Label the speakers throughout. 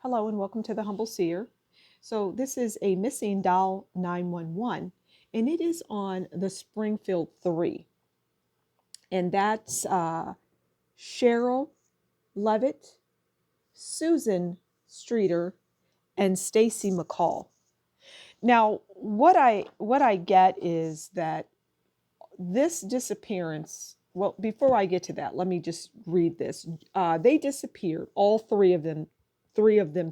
Speaker 1: Hello and welcome to the Humble Seer. So this is a missing dial 911 and it is on the Springfield 3. And that's Sherrill, Levitt, Susan Streeter, and Stacy McCall. Now, what I get is that this disappearance, well, before I get to that, let me just read this. They disappeared, all three of them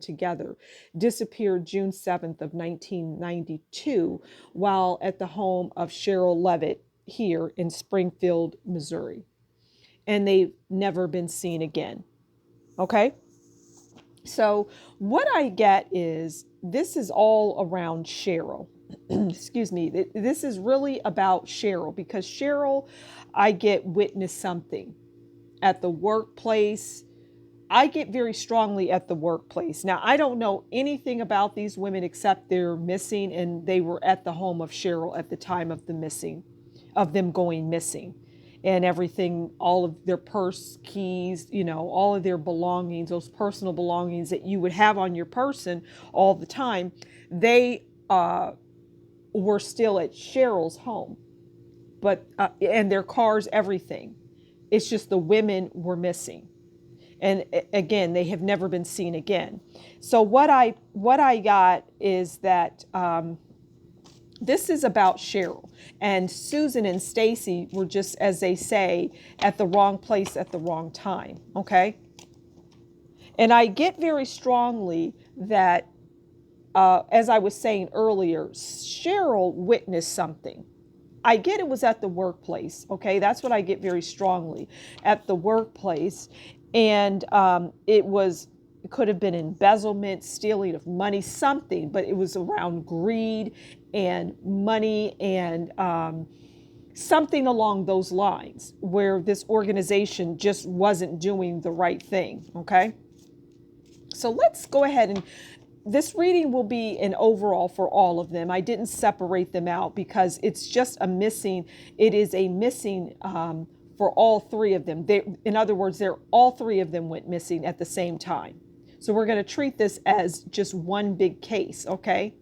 Speaker 1: together, disappeared June 7th of 1992 while at the home of Sherrill Levitt here in Springfield, Missouri. And they've never been seen again. Okay? So what I get is this is all around Sherrill. Excuse me. This is really about Sherrill because Sherrill, I get witnessed something at the workplace. I get very strongly at the workplace. Now, I don't know anything about these women except they're missing and they were at the home of Sherrill at the time of them going missing. And everything, all of their purse, keys, all of their belongings, those personal belongings that you would have on your person all the time, they were still at Sherrill's home. But and their cars, everything. It's just the women were missing. And again, they have never been seen again. So what I got is that this is about Sherrill, and Susan and Stacy were just, as they say, at the wrong place at the wrong time. Okay, and I get very strongly that, as I was saying earlier, Sherrill witnessed something. I get it was at the workplace. Okay, that's what I get very strongly at the workplace, and it could have been embezzlement, stealing of money, something, but it was around greed and money and something along those lines where this organization just wasn't doing the right thing. Okay, so let's go ahead and this reading will be an overall for all of them. I didn't separate them out because it's just a missing. It is a missing for all three of them. In other words, all three of them went missing at the same time. So we're going to treat this as just one big case, okay?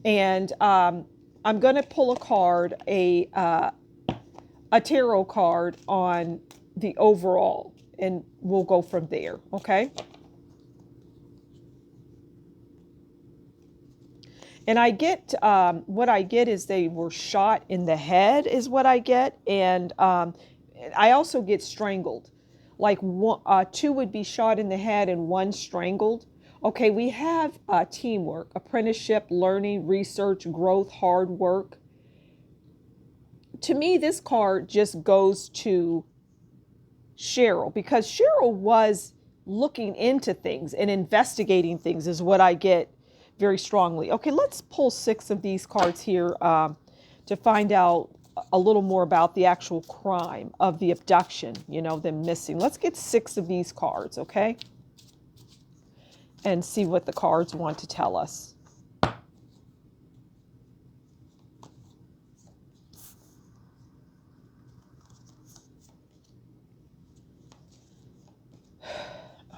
Speaker 1: And I'm going to pull a card, a tarot card on the overall, and we'll go from there, okay? And I get what I get is they were shot in the head is what I get, and I also get strangled. Like two would be shot in the head and one strangled. Okay, we have teamwork, apprenticeship, learning, research, growth, hard work. To me, this card just goes to Sherrill because Sherrill was looking into things and investigating things is what I get very strongly. Okay, let's pull 6 of these cards here to find out a little more about the actual crime of the abduction, them missing. Let's get 6 of these cards, okay? And see what the cards want to tell us.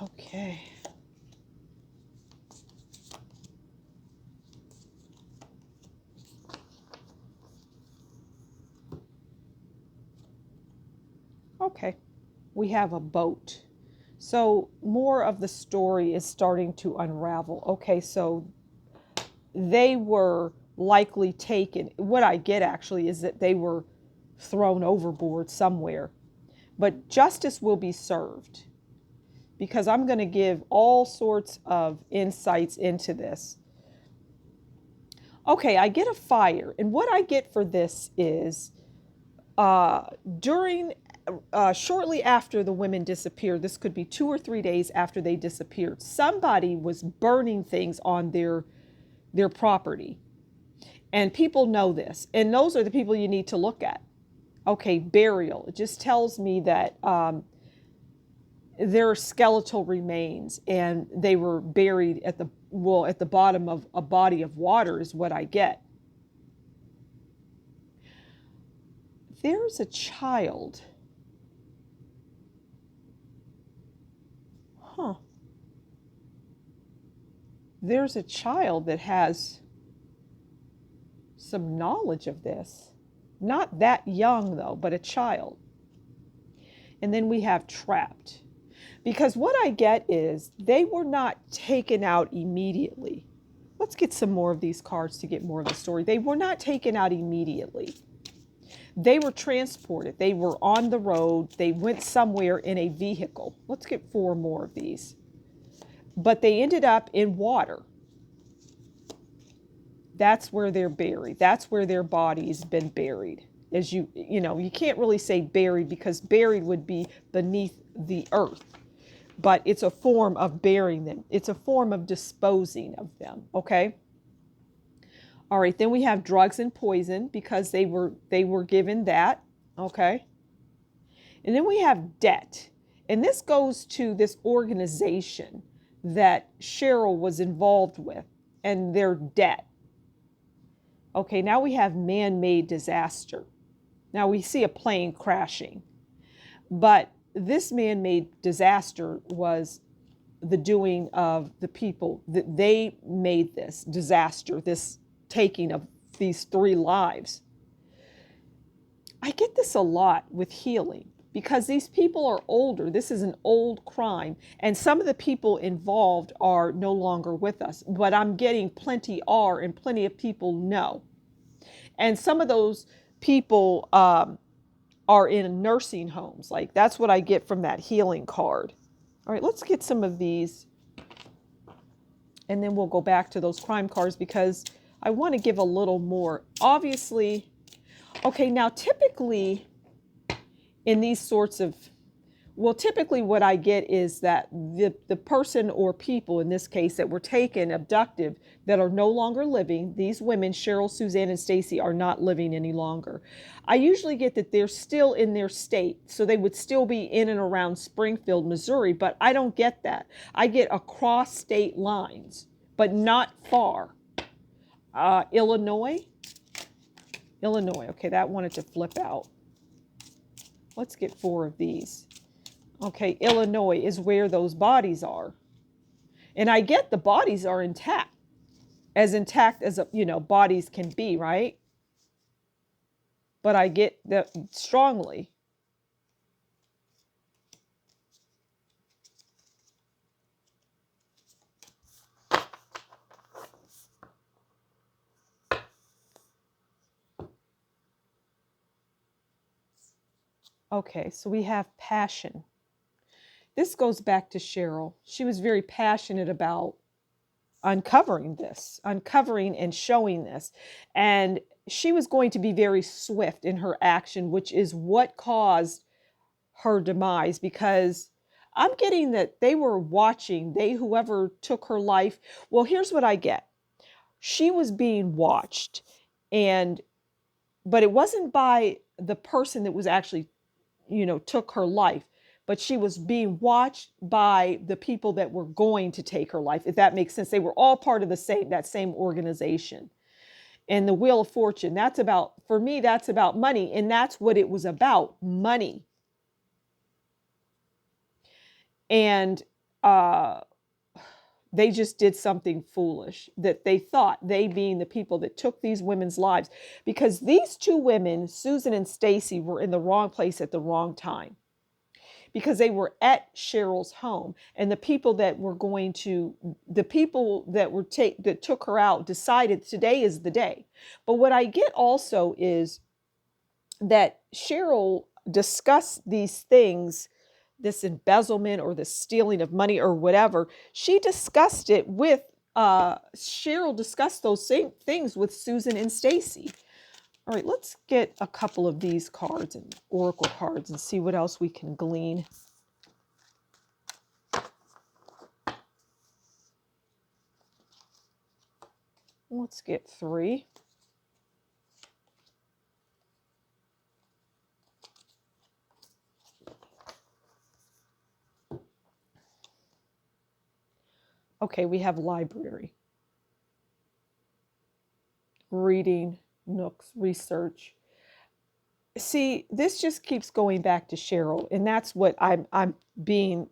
Speaker 1: Okay. Okay, we have a boat. So more of the story is starting to unravel. Okay, so they were likely taken. What I get actually is that they were thrown overboard somewhere. But justice will be served because I'm going to give all sorts of insights into this. Okay, I get a fire. And what I get for this is shortly after the women disappeared, this could be 2 or 3 days after they disappeared, somebody was burning things on their property. And people know this. And those are the people you need to look at. Okay, burial. It just tells me that there are skeletal remains and they were buried at the bottom of a body of water is what I get. There's a child. Huh. there's a child that has some knowledge of this. Not that young, though, but a child. And then we have trapped. Because what I get is they were not taken out immediately. Let's get some more of these cards to get more of the story. They were not taken out immediately. They were transported. They were on the road. They went somewhere in a vehicle. Let's get 4 more of these. But they ended up in water. That's where they're buried. That's where their body's been buried. As you can't really say buried because buried would be beneath the earth. But it's a form of burying them. It's a form of disposing of them, okay? All right, then we have drugs and poison because they were given that, okay? And then we have debt. And this goes to this organization that Sherrill was involved with and their debt. Okay, now we have man-made disaster. Now we see a plane crashing. But this man-made disaster was the doing of the people. That they made this disaster, this taking of these 3 lives. I get this a lot with healing because these people are older. This is an old crime. And some of the people involved are no longer with us. But I'm getting plenty are and plenty of people know. And some of those people are in nursing homes. Like that's what I get from that healing card. All right, let's get some of these. And then we'll go back to those crime cards because I want to give a little more. Obviously, okay, now typically in these sorts of, typically what I get is that the person or people in this case that were taken, abducted, that are no longer living, these women, Sherrill, Suzanne, and Stacy, are not living any longer. I usually get that they're still in their state, so they would still be in and around Springfield, Missouri, but I don't get that. I get across state lines, but not far. Illinois, okay, that wanted to flip out. Let's get 4 of these. Okay, Illinois is where those bodies are. And I get the bodies are intact as bodies can be, right? But I get that strongly. Okay, so we have passion. This goes back to Sherrill. She was very passionate about uncovering and showing this. And she was going to be very swift in her action, which is what caused her demise, because I'm getting that they were watching, whoever took her life. Well, here's what I get. She was being watched, but it wasn't by the person that was actually, took her life. But she was being watched by the people that were going to take her life, if that makes sense. They were all part of that same organization. And the Wheel of Fortune, for me, that's about money. And that's what it was about, money. And they just did something foolish that they thought, they being the people that took these women's lives. Because these 2 women, Susan and Stacy, were in the wrong place at the wrong time. Because they were at Sherrill's home, and the people that took her out decided today is the day. But what I get also is that Sherrill discussed these things, this embezzlement or the stealing of money or whatever. She discussed it with Sherrill discussed those same things with Susan and Stacy. All right, let's get a couple of these cards and oracle cards and see what else we can glean. Let's get 3. Okay, we have library, reading, nooks, research. See, this just keeps going back to Sherrill, and that's what I'm being,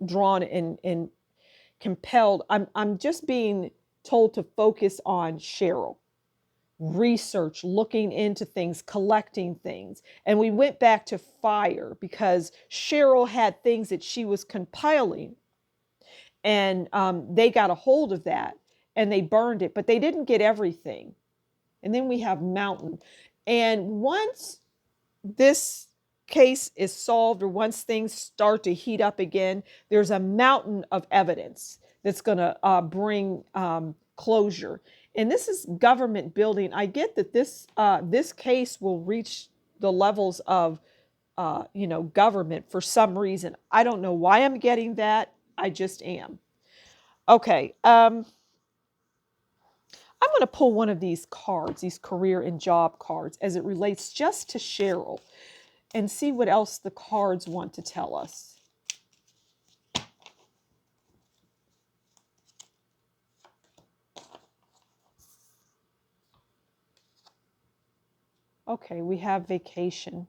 Speaker 1: drawn in compelled. I'm just being told to focus on Sherrill. Research, looking into things, collecting things. And we went back to fire because Sherrill had things that she was compiling, and they got a hold of that and they burned it, but they didn't get everything. And then we have mountain. And once this case is solved, or once things start to heat up again, there's a mountain of evidence that's going to bring closure. And this is government building. I get that this case will reach the levels of government for some reason. I don't know why I'm getting that. I just am. Okay. I'm going to pull one of these cards, these career and job cards, as it relates just to Sherrill, and see what else the cards want to tell us. Okay, we have vacation.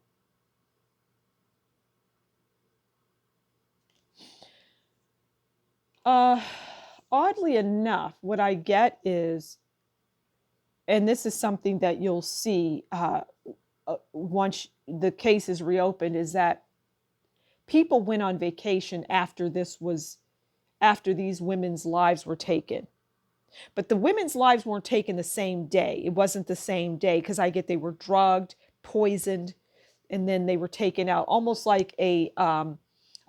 Speaker 1: Oddly enough, what I get is, and this is something that you'll see once the case is reopened, is that people went on vacation after these women's lives were taken. But the women's lives weren't taken the same day. It wasn't the same day, because I get they were drugged, poisoned, and then they were taken out, almost like a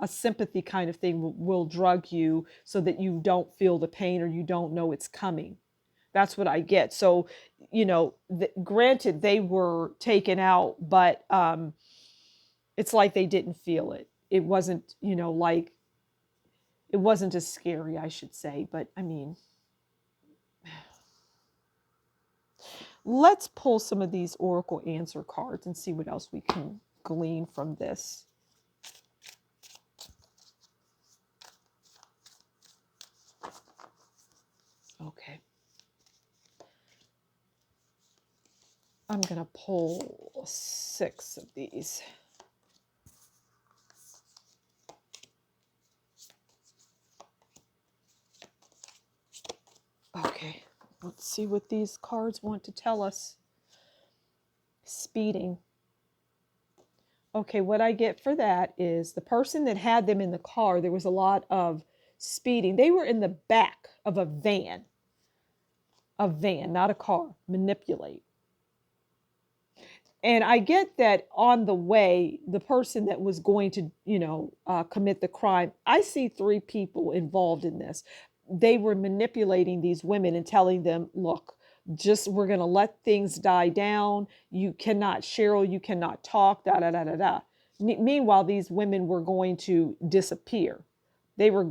Speaker 1: sympathy kind of thing will drug you so that you don't feel the pain or you don't know it's coming. That's what I get. So, granted, they were taken out, but it's like they didn't feel it. It wasn't, like, it wasn't as scary, I should say. But I mean, let's pull some of these Oracle answer cards and see what else we can glean from this. Okay. I'm going to pull 6 of these. Okay, let's see what these cards want to tell us. Speeding. Okay, what I get for that is the person that had them in the car, there was a lot of speeding. They were in the back of a van, not a car. Manipulate. And I get that on the way, the person that was going to, commit the crime, I see 3 people involved in this. They were manipulating these women and telling them, look, we're going to let things die down. You cannot, Sherrill, you cannot talk, da, da, da, da, da. Meanwhile, these women were going to disappear. They were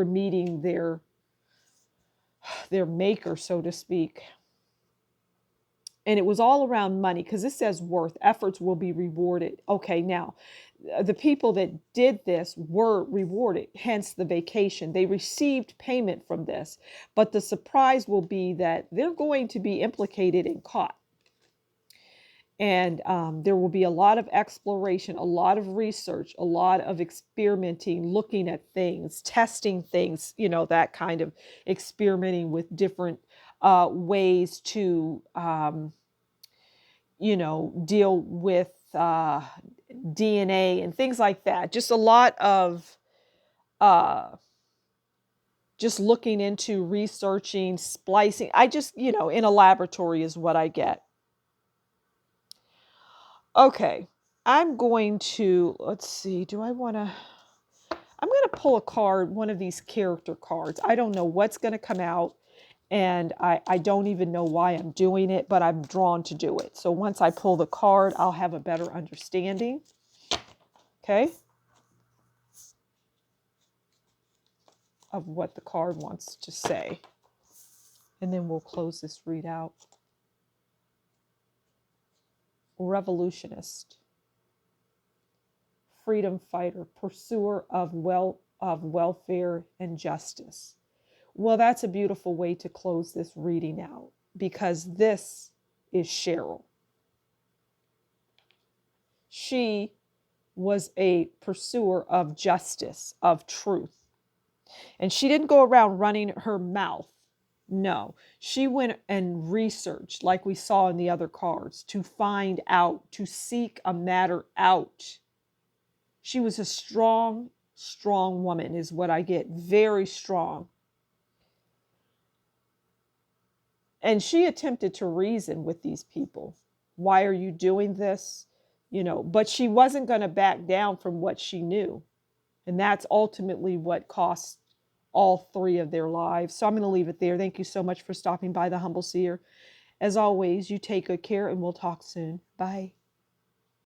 Speaker 1: meeting their maker, so to speak. And it was all around money, because this says worth. Efforts will be rewarded. Okay, now, the people that did this were rewarded, hence the vacation. They received payment from this. But the surprise will be that they're going to be implicated and caught. And there will be a lot of exploration, a lot of research, a lot of experimenting, looking at things, testing things, that kind of experimenting with different ways to deal with DNA and things like that. Just a lot of just looking into researching, splicing. I just, in a laboratory is what I get. Okay, I'm going to, let's see, I'm going to pull a card, one of these character cards. I don't know what's going to come out. And I don't even know why I'm doing it, but I'm drawn to do it. So once I pull the card, I'll have a better understanding. Okay? Of what the card wants to say. And then we'll close this readout. Revolutionist. Freedom fighter. Pursuer of welfare and justice. Well, that's a beautiful way to close this reading out, because this is Sherrill. She was a pursuer of justice, of truth. And she didn't go around running her mouth. No, she went and researched, like we saw in the other cards, to find out, to seek a matter out. She was a strong, strong woman, is what I get. Very strong. And she attempted to reason with these people. Why are you doing this? But she wasn't going to back down from what she knew. And that's ultimately what cost all three of their lives. So I'm going to leave it there. Thank you so much for stopping by the Humble Seer. As always, you take good care and we'll talk soon. Bye.